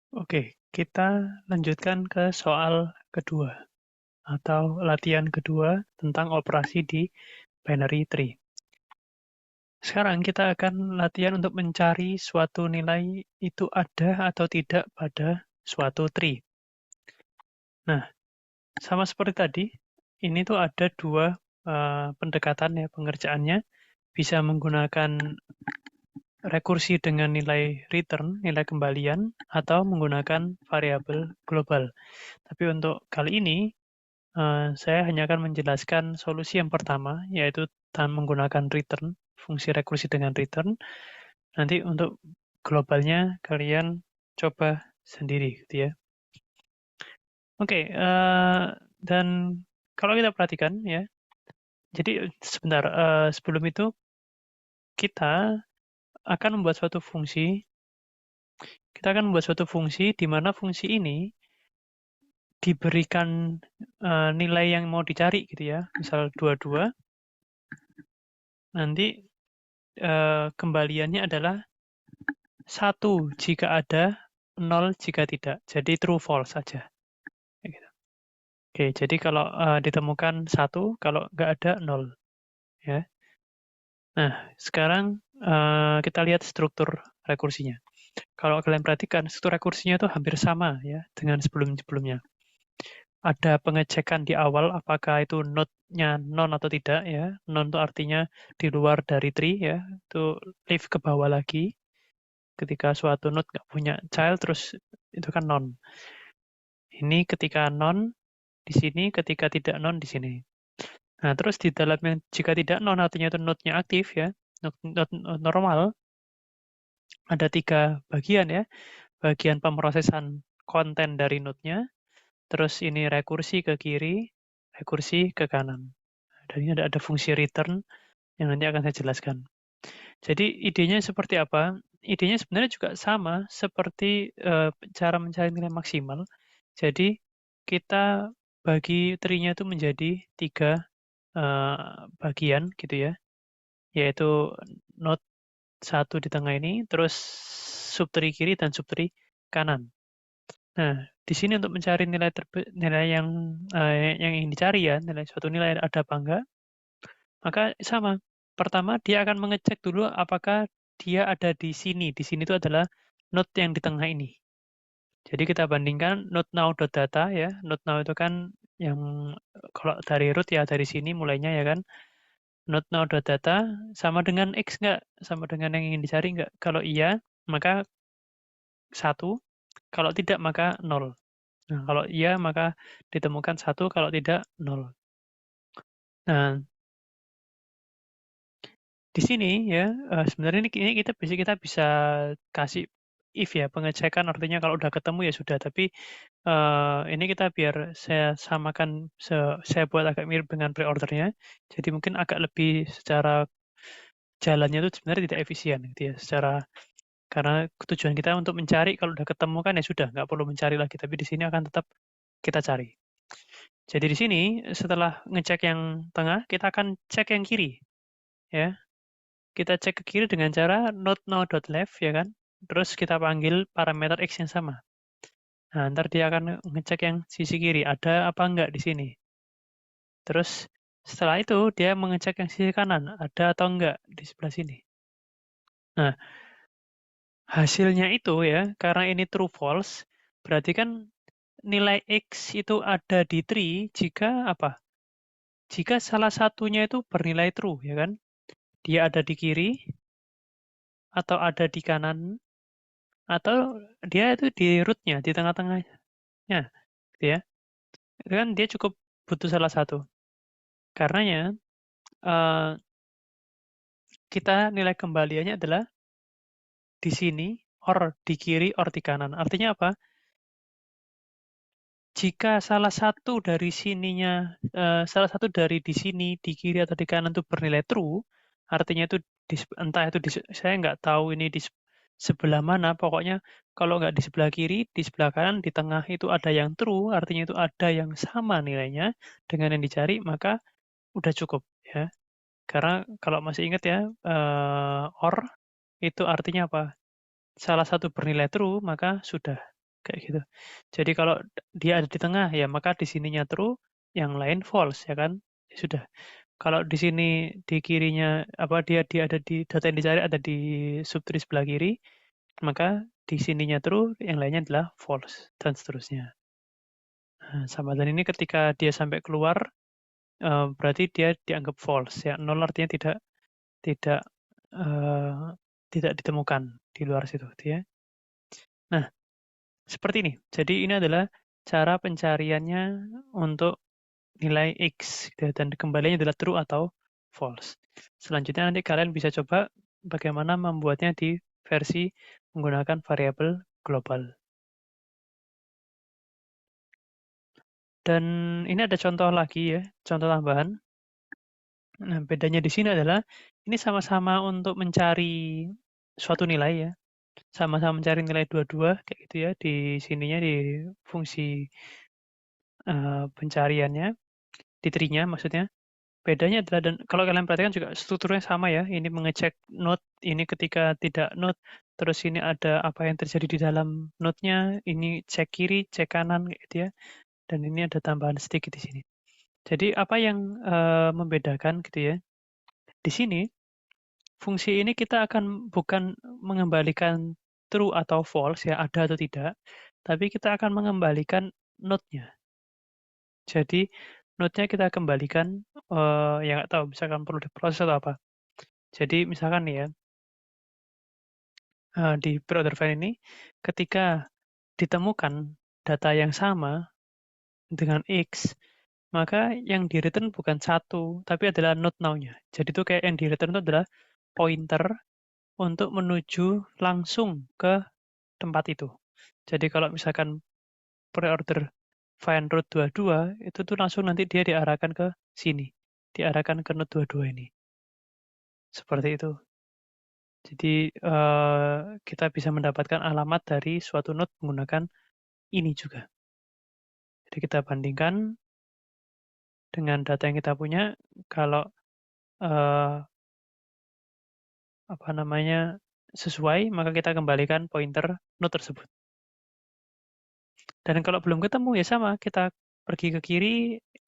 Oke, kita lanjutkan ke soal kedua atau latihan kedua tentang operasi di binary tree. Sekarang kita akan latihan untuk mencari suatu nilai itu ada atau tidak pada suatu tree. Nah, sama seperti tadi, ini tuh ada dua pendekatan ya pengerjaannya. Bisa menggunakan rekursi dengan nilai return, nilai kembalian, atau menggunakan variabel global. Tapi untuk kali ini, saya hanya akan menjelaskan solusi yang pertama, yaitu menggunakan return, fungsi rekursi dengan return. Nanti untuk globalnya kalian coba sendiri, gitu ya. Oke, dan kalau kita perhatikan ya, jadi sebentar, sebelum itu kita akan membuat suatu fungsi, di mana fungsi ini diberikan nilai yang mau dicari gitu ya, misal 22, nanti kembaliannya adalah 1 jika ada, 0 jika tidak. Jadi true false saja. Gitu. Oke, jadi kalau ditemukan 1, kalau nggak ada 0. Ya. Nah, sekarang kita lihat struktur rekursinya. Kalau kalian perhatikan, struktur rekursinya itu hampir sama ya dengan sebelum-sebelumnya. Ada pengecekan di awal apakah itu node-nya non atau tidak ya. Non itu artinya di luar dari tree ya. Itu leaf ke bawah lagi. Ketika suatu node nggak punya child terus itu kan non. Ini ketika non di sini, ketika tidak non di sini. Nah, terus di dalam yang jika tidak non artinya itu node-nya aktif ya. Node normal ada 3 bagian ya. Bagian pemrosesan konten dari node-nya, terus ini rekursi ke kiri, rekursi ke kanan. Dan ini ada fungsi return yang nanti akan saya jelaskan. Jadi idenya seperti apa? Idenya sebenarnya juga sama seperti cara mencari nilai maksimal. Jadi kita bagi tree-nya itu menjadi 3 bagian gitu ya, yaitu node 1 di tengah ini, terus subtree kiri dan subtree kanan. Nah, di sini untuk mencari nilai yang ingin dicari ya, suatu nilai ada apa enggak, maka sama. Pertama, dia akan mengecek dulu apakah dia ada di sini. Di sini itu adalah node yang di tengah ini. Jadi kita bandingkan node now.data ya. Node now itu kan yang kalau dari root ya dari sini mulainya ya kan. Node now.data sama dengan X enggak? Sama dengan yang ingin dicari enggak? Kalau iya, maka 1. Kalau tidak, maka 0. Nah, kalau iya, maka ditemukan 1. Kalau tidak, 0. Nah, di sini ya, sebenarnya ini kita bisa kasih if ya, pengecekan artinya kalau udah ketemu ya sudah. Tapi ini kita biar saya samakan, saya buat agak mirip dengan pre-ordernya. Jadi mungkin agak lebih secara jalannya itu sebenarnya tidak efisien gitu ya. Karena tujuan kita untuk mencari kalau udah ketemu kan ya sudah, nggak perlu mencari lagi. Tapi di sini akan tetap kita cari. Jadi di sini setelah ngecek yang tengah, kita akan cek yang kiri ya. Kita cek ke kiri dengan cara node now.left ya kan. Terus kita panggil parameter X yang sama. Nah, ntar dia akan ngecek yang sisi kiri, ada apa enggak di sini. Terus setelah itu dia mengecek yang sisi kanan, ada atau enggak di sebelah sini. Nah, hasilnya itu ya, karena ini true false, berarti kan nilai X itu ada di tree jika apa? Jika salah satunya itu bernilai true ya kan. Dia ada di kiri atau ada di kanan atau dia itu di root-nya, di tengah-tengahnya, gitu ya. Itu kan dia cukup butuh salah satu. Karenanya eh, kita nilai kembaliannya adalah di sini, or di kiri, or di kanan. Artinya apa? Jika salah satu dari sininya, salah satu dari di sini, di kiri atau di kanan itu bernilai true, artinya itu entah itu saya nggak tahu ini di sebelah mana, pokoknya kalau nggak di sebelah kiri, di sebelah kanan, di tengah itu ada yang true, artinya itu ada yang sama nilainya dengan yang dicari, maka udah cukup ya. Karena kalau masih ingat ya, or itu artinya apa? Salah satu bernilai true, maka sudah. kayak gitu. Jadi kalau dia ada di tengah ya maka di sininya true, yang lain false ya kan? Ya sudah. Kalau di sini di kirinya apa dia ada di data yang dicari ada di subtree sebelah kiri, maka di sininya true, yang lainnya adalah false dan seterusnya. Nah, sama dan ini ketika dia sampai keluar berarti dia dianggap false ya. Nol artinya tidak eh, tidak ditemukan di luar situ gitu ya. Nah, seperti ini. Jadi ini adalah cara pencariannya untuk nilai X gitu ya, dan kembalinya adalah true atau false. Selanjutnya nanti kalian bisa coba bagaimana membuatnya di versi menggunakan variabel global. Dan ini ada contoh lagi ya, contoh tambahan. Nah, bedanya di sini adalah ini sama-sama untuk mencari suatu nilai ya. Sama-sama mencari nilai dua-dua kayak gitu ya di sininya di fungsi pencariannya, di tree-nya maksudnya. Bedanya adalah dan kalau kalian perhatikan juga strukturnya sama ya. Ini mengecek node, ini ketika tidak node, terus ini ada apa yang terjadi di dalam node-nya, ini cek kiri, cek kanan gitu ya. Dan ini ada tambahan sedikit di sini. Jadi apa yang membedakan gitu ya? Di sini fungsi ini kita akan bukan mengembalikan true atau false ya, ada atau tidak, tapi kita akan mengembalikan node-nya. Jadi node-nya kita kembalikan ya nggak tahu misalkan perlu diproses atau apa. Jadi misalkan nih ya di pre-order file ini ketika ditemukan data yang sama dengan X, maka yang di-return bukan satu, tapi adalah node now-nya. Jadi itu kayak yang di-return itu adalah pointer untuk menuju langsung ke tempat itu. Jadi kalau misalkan pre-order find root 22, itu tuh langsung nanti dia diarahkan ke sini. Diarahkan ke node 22 ini. Seperti itu. Jadi kita bisa mendapatkan alamat dari suatu node menggunakan ini juga. Jadi kita bandingkan dengan data yang kita punya, kalau apa namanya sesuai, maka kita kembalikan pointer node tersebut. Dan kalau belum ketemu ya sama, kita pergi ke kiri,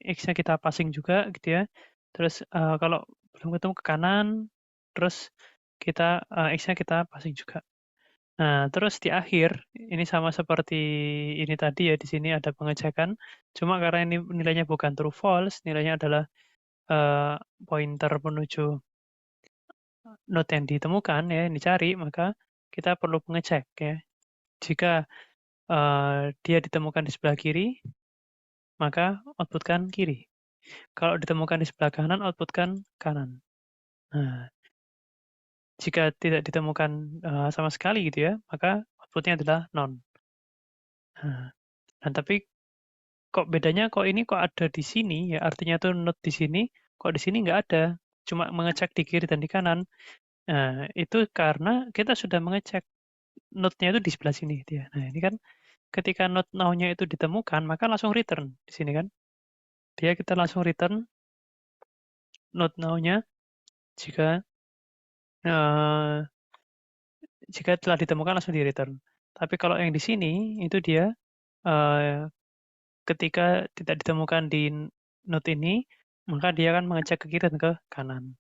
X-nya kita passing juga gitu ya. Terus kalau belum ketemu ke kanan, terus kita X-nya kita passing juga. Nah, terus di akhir, ini sama seperti ini tadi ya, di sini ada pengecekan. Cuma karena ini nilainya bukan true false, nilainya adalah pointer menuju node yang ditemukan ya, yang dicari, maka kita perlu mengecek ya. Jika dia ditemukan di sebelah kiri, maka outputkan kiri. Kalau ditemukan di sebelah kanan, outputkan kanan. Nah, jika tidak ditemukan sama sekali gitu ya, maka outputnya adalah non. Nah, tapi kok bedanya kok ini kok ada di sini ya, artinya tuh node di sini, kok di sini nggak ada, cuma mengecek di kiri dan di kanan. Nah, itu karena kita sudah mengecek node-nya itu di sebelah sini gitu ya. Nah, ini kan ketika node now-nya itu ditemukan, maka langsung return di sini kan. Dia kita langsung return node now-nya jika jika telah ditemukan langsung di return. Tapi kalau yang di sini itu dia ketika tidak ditemukan di node ini, maka dia akan mengecek ke kiri dan ke kanan.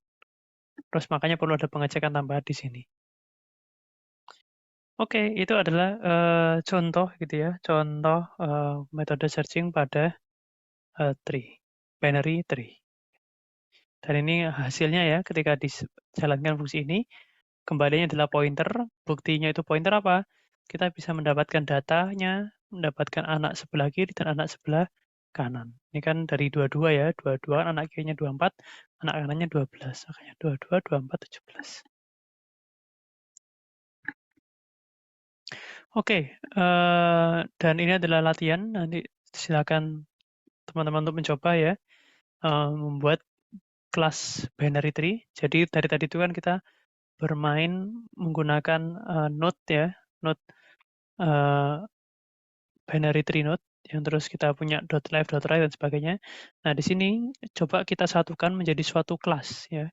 Terus makanya perlu ada pengecekan tambahan di sini. Oke, itu adalah contoh gitu ya, contoh metode searching pada tree, binary tree. Dan ini hasilnya ya, ketika dijalankan fungsi ini, kembalinya adalah pointer, buktinya itu pointer apa? Kita bisa mendapatkan datanya, mendapatkan anak sebelah kiri dan anak sebelah kanan. Ini kan dari 22 ya, 22 kan anak kirinya 24, anak kanannya 12, makanya 22, 24, 17. Oke, dan ini adalah latihan, nanti silakan teman-teman untuk mencoba ya, membuat kelas binary tree. Jadi dari tadi itu kan kita bermain menggunakan node ya, node binary tree node yang terus kita punya dot left, dot right dan sebagainya. Nah, di sini coba kita satukan menjadi suatu kelas ya.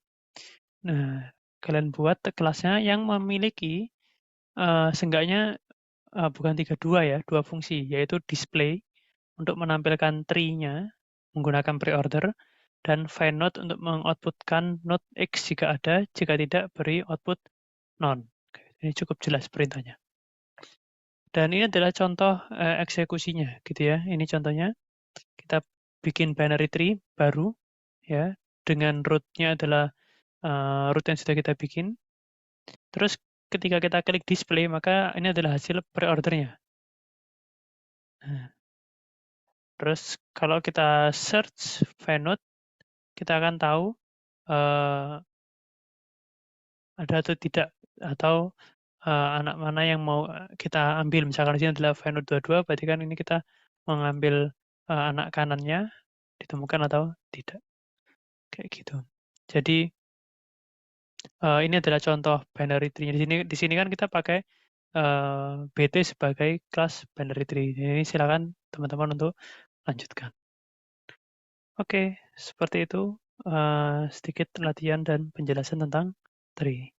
Nah, kalian buat kelasnya yang memiliki seenggaknya bukan 3, 2 ya, 2 fungsi, yaitu display untuk menampilkan tree-nya menggunakan pre-order, dan find node untuk mengoutputkan node X jika ada, jika tidak beri output none. Ini cukup jelas perintahnya. Dan ini adalah contoh eksekusinya, gitu ya. Ini contohnya, kita bikin binary tree baru, ya, dengan root-nya adalah root yang sudah kita bikin. Terus ketika kita klik display, maka ini adalah hasil pre-ordernya. Nah, terus kalau kita search find node, kita akan tahu ada atau tidak, atau anak mana yang mau kita ambil. Misalkan di sini adalah find node 22, berarti kan ini kita mengambil anak kanannya, ditemukan atau tidak. Kayak gitu. Jadi ini adalah contoh binary tree. Di sini kan kita pakai BT sebagai kelas binary tree. Ini silakan teman-teman untuk lanjutkan. Oke, seperti itu sedikit latihan dan penjelasan tentang tree.